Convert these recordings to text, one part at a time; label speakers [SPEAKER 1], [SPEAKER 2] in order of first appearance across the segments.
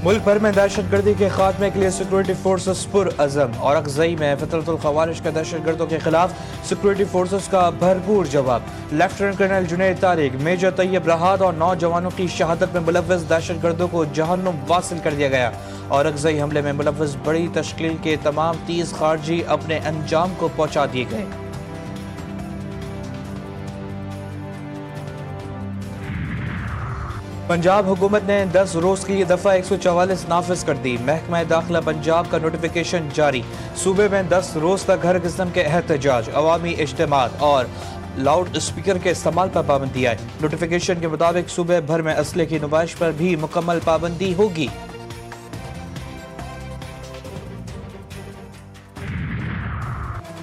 [SPEAKER 1] मुल्क भर में दहशत गर्दी के खात्मे के लिए सिक्योरिटी फोर्सेस पुरअज़म। और अक्ज़ई में फितरतुल ख़वारिज के दहशत गर्दों के खिलाफ सिक्योरिटी फोर्सेस का भरपूर जवाब। Lieutenant colonel Junaid Tariq, major Tayyab Rahad और 9 जवानों की शहादत में मुलव्वस दहशत गर्दों को जहन्नुम वासिल कर दिया गया। और अक्ज़ई हमले में मुलव्वस बड़ी तश्कील के तमाम 30 खारजी अपने अंजाम को पहुँचा दिए गए। पंजाब हुकूमत ने 10 रोज़ की दफ़ा 144 नाफिज कर दी। महकमा दाखिला पंजाब का नोटिफिकेशन जारी। सूबे में 10 रोज़ तक हर किस्म के एहतजाज, अवामी इज्तिमात और लाउड स्पीकर के इस्तेमाल पर पाबंदी आई। नोटिफिकेशन के मुताबिक सूबे भर में असले की नुमाइश पर भी मुकम्मल पाबंदी होगी।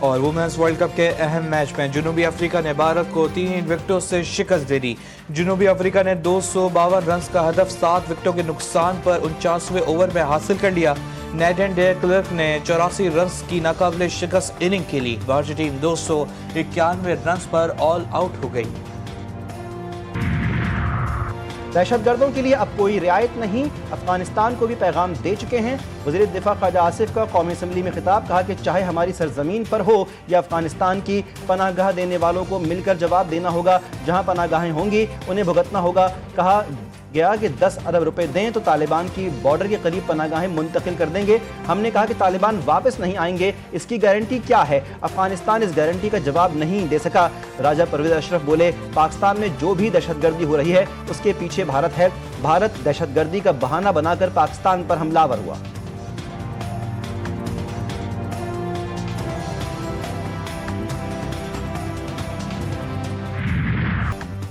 [SPEAKER 1] और वुमेन्स वर्ल्ड कप के अहम मैच में जनूबी अफ्रीका ने भारत को 3 विकेटों से शिकस्त दे दी। जनूबी अफ्रीका ने 252 रन का हदफ 7 विकेटों के नुकसान पर 49वें ओवर में हासिल कर लिया। नेथन डे क्लर्क ने 84 रन की नाकाबिले शिकस्त इनिंग खेली। भारतीय टीम 291 रन पर ऑल आउट हो गई।
[SPEAKER 2] दहशतगर्दों के लिए अब कोई रियायत नहीं, अफगानिस्तान को भी पैगाम दे चुके हैं। वज़ीर दिफा ख्वाजा आसिफ का कौमी असम्बली में खिताब, कहा कि चाहे हमारी सरजमीन पर हो या अफगानिस्तान की, पनाहगाह देने वालों को मिलकर जवाब देना होगा। जहां पनाहगाहें होंगी उन्हें भुगतना होगा। कहा गया कि 10 अरब रुपए दें तो तालिबान की बॉर्डर के करीब पनाहगाहें मुंतकिल कर देंगे। हमने कहा कि तालिबान वापस नहीं आएंगे, इसकी गारंटी क्या है? अफगानिस्तान इस गारंटी का जवाब नहीं दे सका। राजा परवेज अशरफ बोले, पाकिस्तान में जो भी दहशतगर्दी हो रही है उसके पीछे भारत है। भारत दहशतगर्दी का बहाना बनाकर पाकिस्तान पर हमलावर हुआ।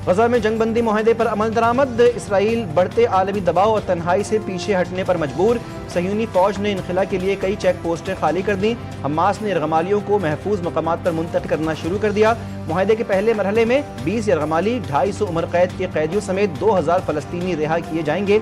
[SPEAKER 2] गजा में जंगबंदी मुआहदे पर अमल दरामद। इसराइल बढ़ते आलमी दबाव और तन्हाई से पीछे हटने पर मजबूर। सहयूनी फौज ने इनखला के लिए कई चेक पोस्टें खाली कर दी। हमास ने यरगमालियों को महफूज मकामात पर मुंतकिल करना शुरू कर दिया। मुआहदे के पहले मरहले में 20 यरगमाली, 250 उम्र कैद के कैदियों समेत 2000 फलस्तीनी रिहा किए जाएंगे।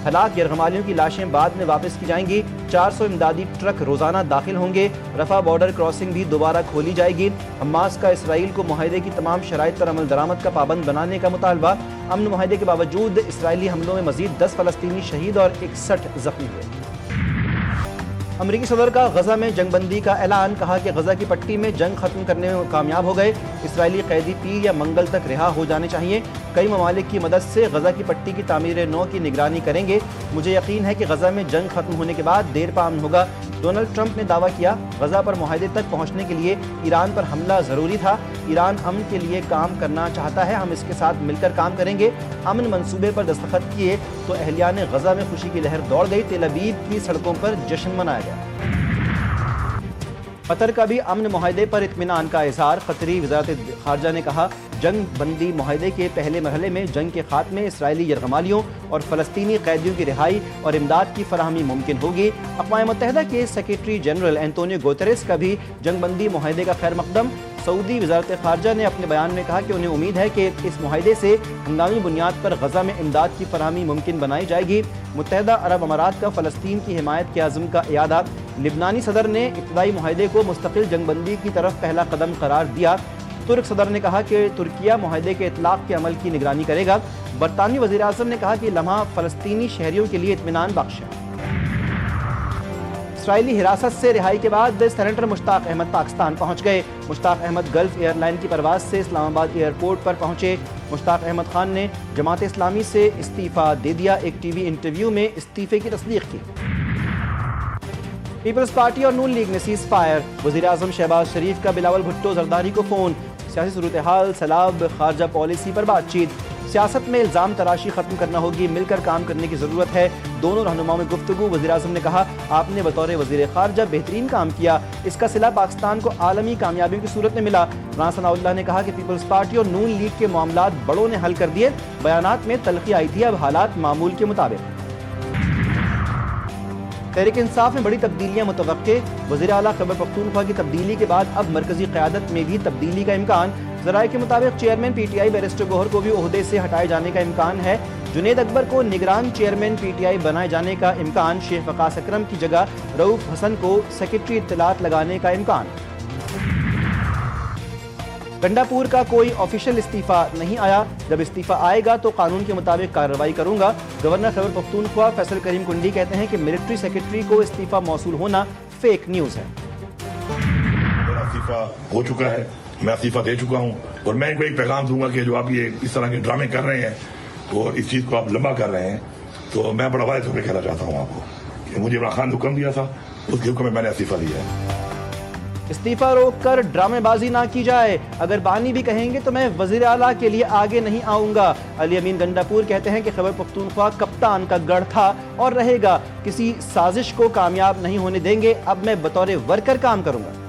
[SPEAKER 2] हलाक यरगमालियों की लाशें बाद में वापस की जाएंगी। 400 इमदादी ट्रक रोजाना दाखिल होंगे। रफा बॉर्डर क्रॉसिंग भी दोबारा खोली जाएगी। हमास का इसराइल को मुआहदे की तमाम शराइत पर अमल दरामद का पाबंद बनाने का मुतालबा। अमन मुआहदे के बावजूद इसराइली हमलों में मजीद 10 फलस्तीनी शहीद और 61 जख्मी हुए। अमरीकी सदर का गजा में जंगबंदी का ऐलान, कहा कि गजा की पट्टी में जंग खत्म करने में कामयाब हो गए। इसराइली कैदी पीर या मंगल तक रिहा हो जाने चाहिए। कई ममालिक की मदद से गजा की पट्टी की तामीर नौ की निगरानी करेंगे। मुझे यकीन है कि गजा में जंग खत्म होने के बाद देर पा अमन होगा। डोनाल्ड ट्रंप ने दावा किया, गजा पर मुआहदे तक पहुंचने के लिए ईरान पर हमला जरूरी था। ईरान अमन के लिए काम करना चाहता है, हम इसके साथ मिलकर काम करेंगे। अमन मंसूबे पर दस्तखत किए तो अहलियान गजा में खुशी की लहर दौड़ गई। तेल अवीव की सड़कों पर जश्न मनाया गया। कतर का भी अमन मुआहदे पर इत्मीनान का इजहार। कतरी वज़ारत खारजा ने कहा, जंग बंदी मुआहदे के पहले मरहले में जंग के खात्मे, इसराइली यरगमालियों और फलस्तीनी कैदियों की रिहाई और इमदाद की फराहमी मुमकिन होगी। अक़वाम मुत्तहिदा के सेक्रेटरी जनरल एंटोनियो गुतेरेस का भी जंग बंदी मुआहदे का खैर मकदम। सऊदी वज़ारत खारजा ने अपने बयान में कहा कि उन्हें उम्मीद है कि इस मुआहदे से हंगामी बुनियाद पर गजा में इमदाद की फराहमी मुमकिन बनाई जाएगी। मुत्तहिदा अरब अमारात का फ़लस्तीन की हिमायत के अज़्म का इयादा। लिबनानी सदर ने इब्तदाई मुआहदे को मुस्तकिल जंगबंदी की तरफ पहला कदम करार दिया। तुर्क सदर ने कहा कि तुर्किया मुआहदे के इतलाक़ के अमल की निगरानी करेगा। बरतानवी वज़ीर आज़म ने कहा कि लम्हा फ़लस्तीनी शहरियों के लिए इत्मीनान बख्श है। इसराइली हिरासत से रिहाई के बाद सेनेटर मुश्ताक अहमद पाकिस्तान पहुंच गए। मुश्ताक अहमद गल्फ एयरलाइन की परवाज से इस्लामाबाद एयरपोर्ट पर पहुंचे। मुश्ताक अहमद खान ने जमात इस्लामी से इस्तीफ़ा दे दिया। एक टीवी इंटरव्यू में इस्तीफ़े की तस्दीक की। पीपल्स पार्टी और नून लीग ने सीज फायर। वज़ीर आज़म शहबाज शरीफ का बिलावल भुट्टो जरदारी को फ़ोन। सियासी सूरत हाल, सलाब, खारजा पॉलिसी पर बातचीत। सियासत में इल्ज़ाम तराशी खत्म करना होगी, मिलकर काम करने की ज़रूरत है। दोनों रहनुमाओं में गुफ्तगू। वज़ीर आज़म ने कहा, आपने बतौर वज़ीर ख़ारजा बेहतरीन काम किया, इसका सिला पाकिस्तान को आलमी कामयाबियों की सूरत में मिला। राना सनाउल्लाह ने कहा कि पीपल्स पार्टी और नून लीग के मामलात बड़ों ने हल कर दिए। बयानात में तलखी आई थी, अब हालात मामूल के मुताबिक। तहरीक इंसाफ में बड़ी तब्दीलियां मुतवक्के। वज़ीर आला खैबर पख्तूनख्वा की तब्दीली के बाद अब मरकजी क़यादत में भी तब्दीली का इम्कान। ज़राए के मुताबिक चेयरमैन PTI बैरिस्टर गौहर को भी ओहदे से हटाए जाने का इम्कान है। जुनैद अकबर को निगरान चेयरमैन PTI बनाए जाने का इम्कान। शेख वकास अकरम की जगह रऊफ हसन को सेक्रेटरी इत्तलात लगाने का इम्कान। गंडापुर का कोई ऑफिशियल इस्तीफा नहीं आया, जब इस्तीफा आएगा तो कानून के मुताबिक कार्रवाई करूंगा। गवर्नर खैबर पख्तूनख्वा फैसल करीम कुंडी कहते हैं कि मिलिट्री सेक्रेटरी को इस्तीफा मौसूल होना फेक न्यूज़ है।
[SPEAKER 3] मेरा इस्तीफा हो चुका है, मैं इस्तीफा दे चुका हूं और मैं इनको एक पैगाम दूंगा कि जो आप ये इस तरह के ड्रामे कर रहे हैं और इस चीज़ को आप लंबा कर रहे हैं, तो मैं बड़ा वायदे होकर कहना चाहता हूँ आपको कि मुझे इमरान खान ने हुक्म दिया था, उसके हुक्म में मैंने इस्तीफा दिया है।
[SPEAKER 2] इस्तीफा रोक कर ड्रामेबाजी ना की जाए, अगर बानी भी कहेंगे तो मैं वज़ीर आला के लिए आगे नहीं आऊंगा। अली अमीन गंडापुर कहते हैं कि खैबर पख्तूनख्वा कप्तान का गढ़ था और रहेगा, किसी साजिश को कामयाब नहीं होने देंगे, अब मैं बतौर वर्कर काम करूंगा।